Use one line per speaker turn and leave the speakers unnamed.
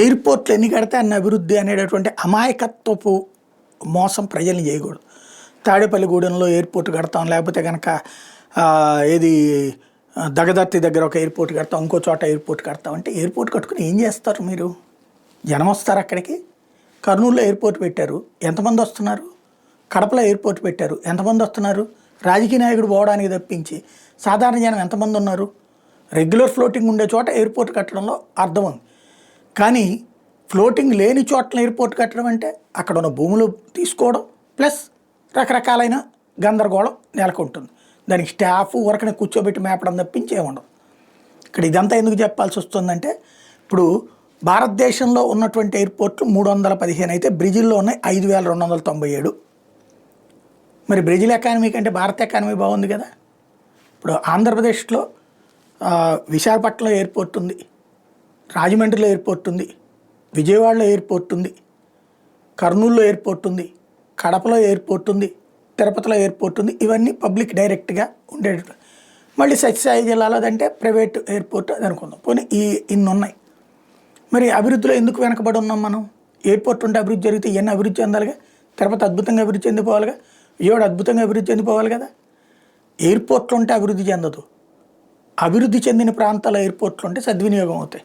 ఎయిర్పోర్ట్లు ఎన్ని కడితే అన్ని అభివృద్ధి అనేటటువంటి అమాయకత్వపు మోసం ప్రజల్ని చేయకూడదు. తాడేపల్లిగూడెంలో ఎయిర్పోర్ట్ కడతాం, లేకపోతే కనుక ఏది దగదర్తి దగ్గర ఒక ఎయిర్పోర్ట్ కడతాం, ఇంకో చోట ఎయిర్పోర్ట్ కడతాం అంటే ఎయిర్పోర్ట్ కట్టుకుని ఏం చేస్తారు మీరు? జనం వస్తారు అక్కడికి. కర్నూలులో ఎయిర్పోర్ట్ పెట్టారు, ఎంతమంది వస్తున్నారు? కడపలో ఎయిర్పోర్ట్ పెట్టారు, ఎంతమంది వస్తున్నారు? రాజకీయ నాయకుడు పోవడానికి తప్పించి సాధారణ జనం ఎంతమంది ఉన్నారు? రెగ్యులర్ ఫ్లోటింగ్ ఉండే చోట ఎయిర్పోర్ట్ కట్టడంలో అర్థం ఉంది. కానీ ఫ్లోటింగ్ లేని చోట్ల ఎయిర్పోర్ట్ కట్టడం అంటే అక్కడ ఉన్న భూములు తీసుకోవడం ప్లస్ రకరకాలైన గందరగోళం నెలకొంటుంది. దానికి స్టాఫ్ ఊరకనే కూర్చోబెట్టి మేపడం తప్పించి ఏముండదు. ఇక్కడ ఇదంతా ఎందుకు చెప్పాల్సి వస్తుందంటే, ఇప్పుడు భారతదేశంలో ఉన్నటువంటి ఎయిర్పోర్ట్లు 315 అయితే బ్రెజిల్లో ఉన్నాయి 5297. మరి బ్రెజిల్ ఎకానమీ కంటే భారత ఎకానమీ బాగుంది కదా. ఇప్పుడు ఆంధ్రప్రదేశ్లో విశాఖపట్నంలో ఎయిర్పోర్ట్ ఉంది, రాజమండ్రిలో ఎయిర్పోర్ట్ ఉంది, విజయవాడలో ఎయిర్పోర్ట్ ఉంది, కర్నూలులో ఎయిర్పోర్ట్ ఉంది, కడపలో ఎయిర్పోర్ట్ ఉంది, తిరుపతిలో ఎయిర్పోర్ట్ ఉంది. ఇవన్నీ పబ్లిక్ డైరెక్ట్గా ఉండేటట్టు. మళ్ళీ సత్యసాయి జిల్లాలో అదంటే ప్రైవేట్ ఎయిర్పోర్ట్ అది అనుకుందాం. పోనీ ఇన్ని ఉన్నాయి. మరి అభివృద్ధిలో ఎందుకు వెనకబడి ఉన్నాం మనం? ఎయిర్పోర్ట్ ఉంటే అభివృద్ధి జరిగితే ఇవన్నీ అభివృద్ధి చెందాలిగా. తిరుపతి అద్భుతంగా అభివృద్ధి చెందిపోవాలిగా, విజయవాడ అద్భుతంగా అభివృద్ధి చెందిపోవాలి కదా. ఎయిర్పోర్ట్లు ఉంటే అభివృద్ధి చెందదు. అభివృద్ధి చెందిన ప్రాంతాల ఎయిర్పోర్ట్లు ఉంటే సద్వినియోగం అవుతాయి.